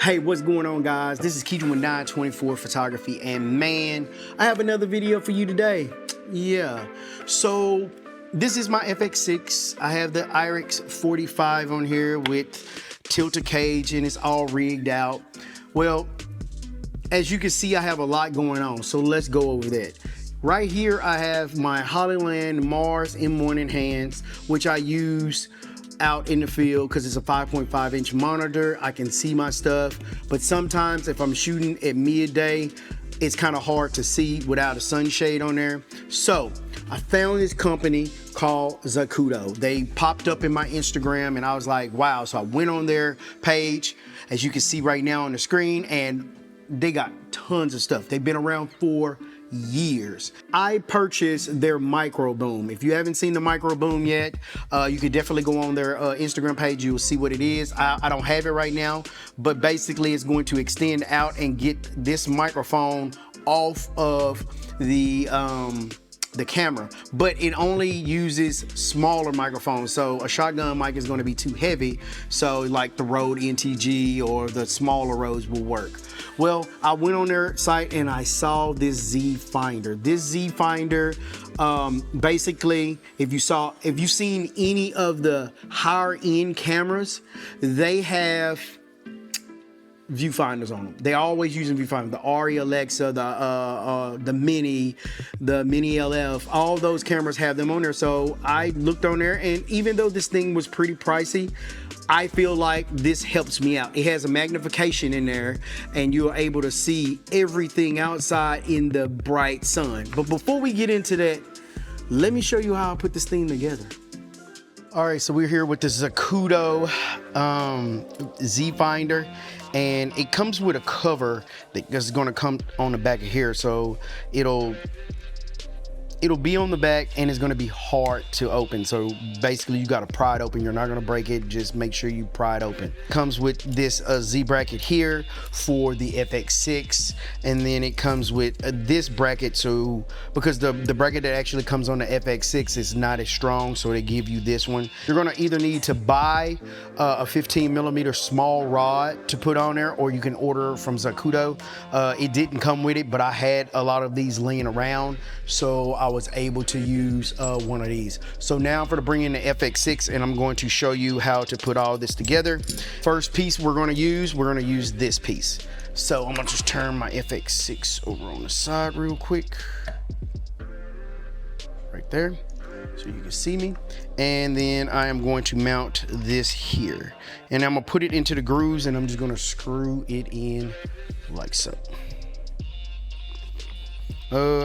Hey, what's going on, guys? This is Keydrin with 924 Photography, and man, I have another video for you today. Yeah, so this is my FX6. I have the IRIX 45 on here with tilted cage, and it's all rigged out. Well, as you can see, I have a lot going on, so let's go over that. Right here, I have my Hollyland Mars M1 Enhanced, which I use out in the field because it's a 5.5 inch monitor. I can see my stuff, but sometimes if I'm shooting at midday, it's kind of hard to see without a sunshade on there. So I found this company called Zacuto. They popped up in my Instagram and I was like, wow. So I went on their page, as you can see right now on the screen, and they got tons of stuff. They've been around for years. I purchased their micro boom. If you haven't seen the micro boom yet, you could definitely go on their Instagram page. You will see what it is. I don't have it right now, but basically it's going to extend out and get this microphone off of the camera, but it only uses smaller microphones. So a shotgun mic is going to be too heavy, so like the Rode NTG or the smaller Rodes will work. Well, I went on their site and I saw this Zfinder. This Zfinder, basically, if you've seen any of the higher end cameras, they have viewfinders on them. They always using viewfinders. The Ari Alexa, the Mini LF, all those cameras have them on there. So I looked on there, and even though this thing was pretty pricey, I feel like this helps me out. It has a magnification in there, and you're able to see everything outside in the bright sun. But before we get into that, let me show you how I put this thing together. All right, so we're here with the Zacuto Zfinder, and it comes with a cover that's gonna come on the back of here, so it'll be on the back and it's gonna be hard to open. So basically you gotta pry it open. You're not gonna break it, just make sure you pry it open. Comes with this Z bracket here for the FX6, and then it comes with this bracket, so because the bracket that actually comes on the FX6 is not as strong, so they give you this one. You're gonna either need to buy a 15mm small rod to put on there, or you can order from Zacuto. It didn't come with it, but I had a lot of these laying around, so I was able to use one of these. So now for to bring in the FX6, and I'm going to show you how to put all this together. First piece we're going to use this piece. So I'm gonna just turn my FX6 over on the side real quick, right there, so you can see me. And then I am going to mount this here, and I'm gonna put it into the grooves, and I'm just gonna screw it in like so.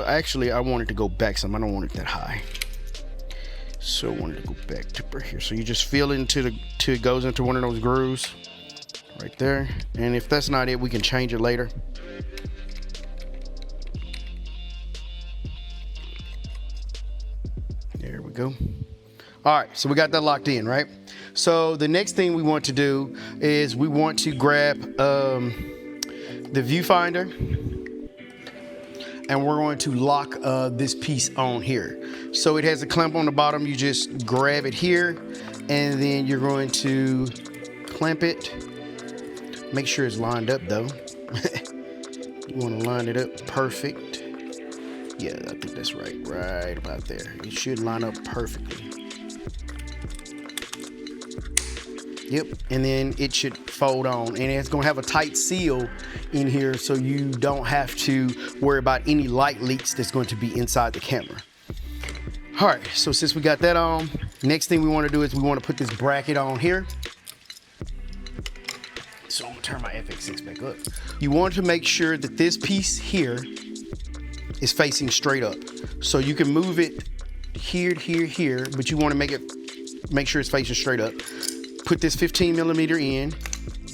Actually, I want it to go back some. I don't want it that high. So I want it to go back to right here. So you just feel it till it goes into one of those grooves right there. And if that's not it, we can change it later. There we go. All right, so we got that locked in, right? So the next thing we want to do is we want to grab the viewfinder, and we're going to lock this piece on here. So it has a clamp on the bottom. You just grab it here, and then you're going to clamp it. Make sure it's lined up though. You want to line it up perfect. Yeah, I think that's right about there. It should line up perfectly. Yep, and then it should fold on, and it's gonna have a tight seal in here, so you don't have to worry about any light leaks that's going to be inside the camera. All right, so since we got that on, next thing we wanna do is we wanna put this bracket on here. So I'm gonna turn my FX6 back up. You want to make sure that this piece here is facing straight up. So you can move it here to here, but you wanna make sure it's facing straight up. Put this 15mm in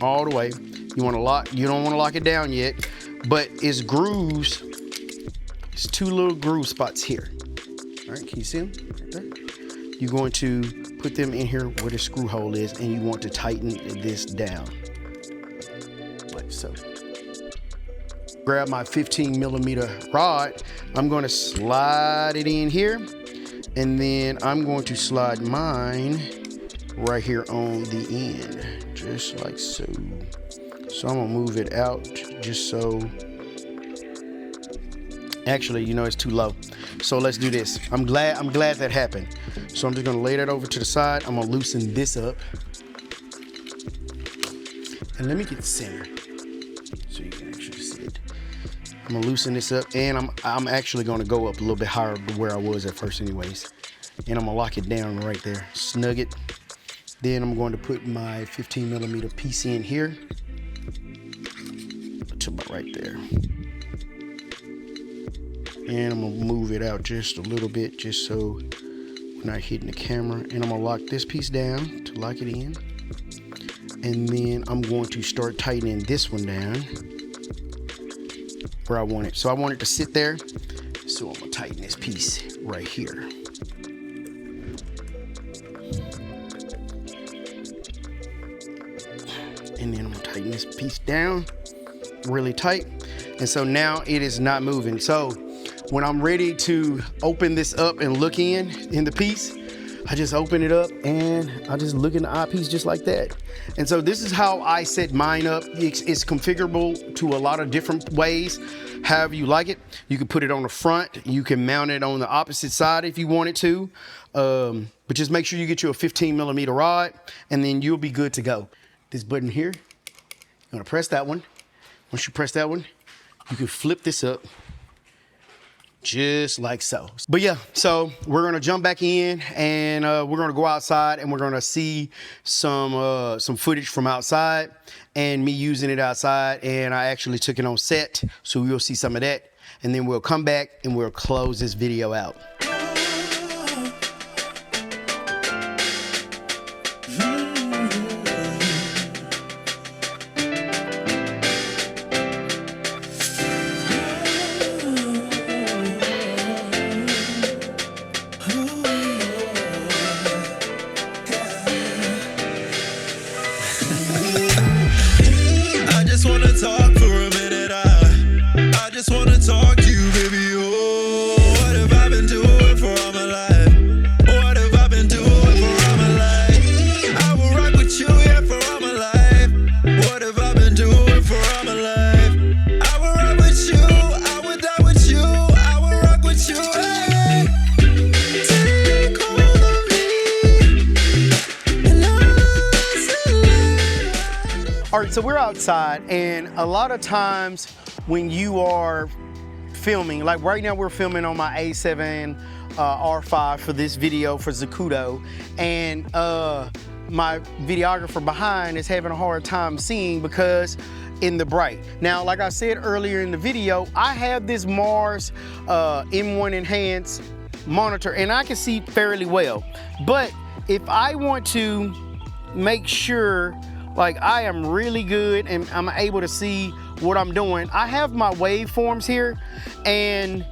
all the way. You don't want to lock it down yet, but it's grooves. It's two little groove spots here. All right, can you see them right there? You're going to put them in here where the screw hole is, and you want to tighten this down like so. Grab my 15mm rod. I'm going to slide it in here, and then I'm going to slide mine right here on the end, just like so. So I'm gonna move it out just so, actually, you know, it's too low. So let's do this. I'm glad that happened. So I'm just gonna lay that over to the side. I'm gonna loosen this up. And let me get the center so you can actually see it. I'm gonna loosen this up, and I'm actually gonna go up a little bit higher to where I was at first anyways. And I'm gonna lock it down right there, snug it. Then I'm going to put my 15mm piece in here to about right there. And I'm gonna move it out just a little bit, just so we're not hitting the camera. And I'm gonna lock this piece down to lock it in. And then I'm going to start tightening this one down where I want it. So I want it to sit there. So I'm gonna tighten this piece right here. And then I'm gonna tighten this piece down really tight. And so now it is not moving. So when I'm ready to open this up and look in the piece, I just open it up and I just look in the eyepiece just like that. And so this is how I set mine up. It's configurable to a lot of different ways, however you like it. You can put it on the front. You can mount it on the opposite side if you wanted to. But just make sure you get you a 15mm rod, and then you'll be good to go. This button here, you're gonna press that one. Once you press that one, you can flip this up just like so. But yeah, so we're gonna jump back in, and we're gonna go outside, and we're gonna see some footage from outside and me using it outside. And I actually took it on set, so we'll see some of that, and then we'll come back and we'll close this video out. All right, so we're outside, and a lot of times when you are filming, like right now we're filming on my A7 R5 for this video for Zacuto, and my videographer behind is having a hard time seeing because in the bright. Now, like I said earlier in the video, I have this Mars M1 Enhanced monitor, and I can see fairly well. But if I want to make sure like I am really good and I'm able to see what I'm doing, I have my waveforms here and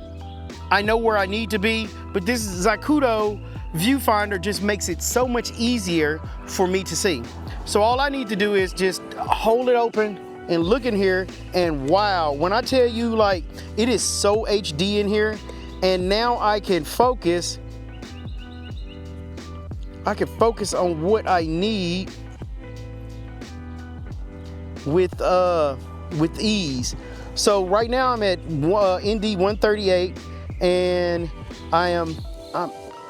I know where I need to be, but this Zacuto viewfinder just makes it so much easier for me to see. So all I need to do is just hold it open and look in here, and wow, when I tell you, like, it is so HD in here, and now I can focus on what I need with ease. So right now I'm at ND 138, and I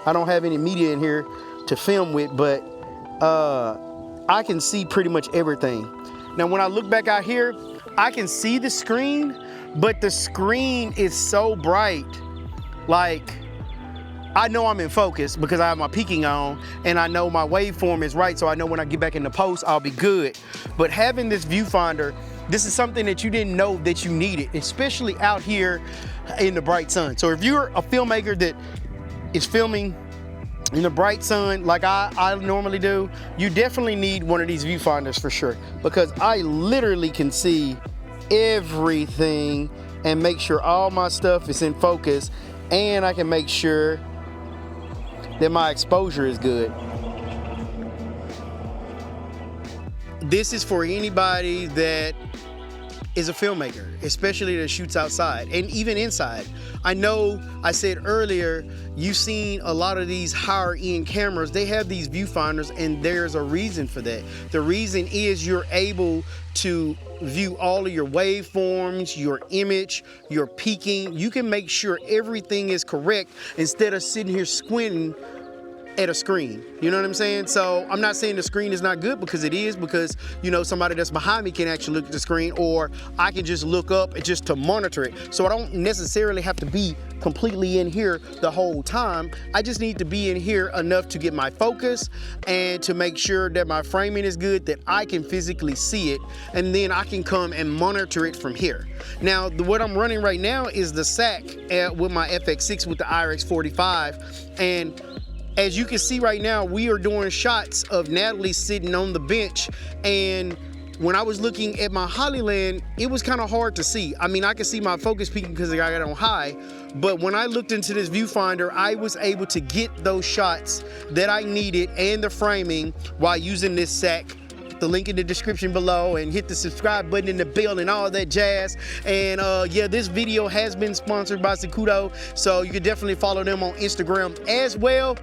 don't have any media in here to film with, but I can see pretty much everything. Now when I look back out here, I can see the screen, but the screen is so bright. Like, I know I'm in focus because I have my peaking on, and I know my waveform is right, so I know when I get back in the post, I'll be good. But having this viewfinder, this is something that you didn't know that you needed, especially out here in the bright sun. So if you're a filmmaker that is filming in the bright sun like I normally do, you definitely need one of these viewfinders for sure, because I literally can see everything and make sure all my stuff is in focus, and I can make sure that my exposure is good. This is for anybody that is a filmmaker, especially that shoots outside and even inside. I know I said earlier, you've seen a lot of these higher end cameras, they have these viewfinders, and there's a reason for that. The reason is you're able to view all of your waveforms, your image, your peaking. You can make sure everything is correct instead of sitting here squinting at a screen. You know what I'm saying? So I'm not saying the screen is not good, because it is, because you know, somebody that's behind me can actually look at the screen, or I can just look up just to monitor it. So I don't necessarily have to be completely in here the whole time. I just need to be in here enough to get my focus and to make sure that my framing is good, that I can physically see it, and then I can come and monitor it from here. Now, what I'm running right now is the SAC with my FX6 with the IRX45, and as you can see right now, we are doing shots of Natalie sitting on the bench, and when I was looking at my Hollyland, it was kind of hard to see. I mean, I could see my focus peaking because I got it on high, but when I looked into this viewfinder, I was able to get those shots that I needed and the framing while using this SAC. The link in the description below, and hit the subscribe button and the bell and all that jazz. And yeah, this video has been sponsored by Zacuto, so you can definitely follow them on Instagram as well.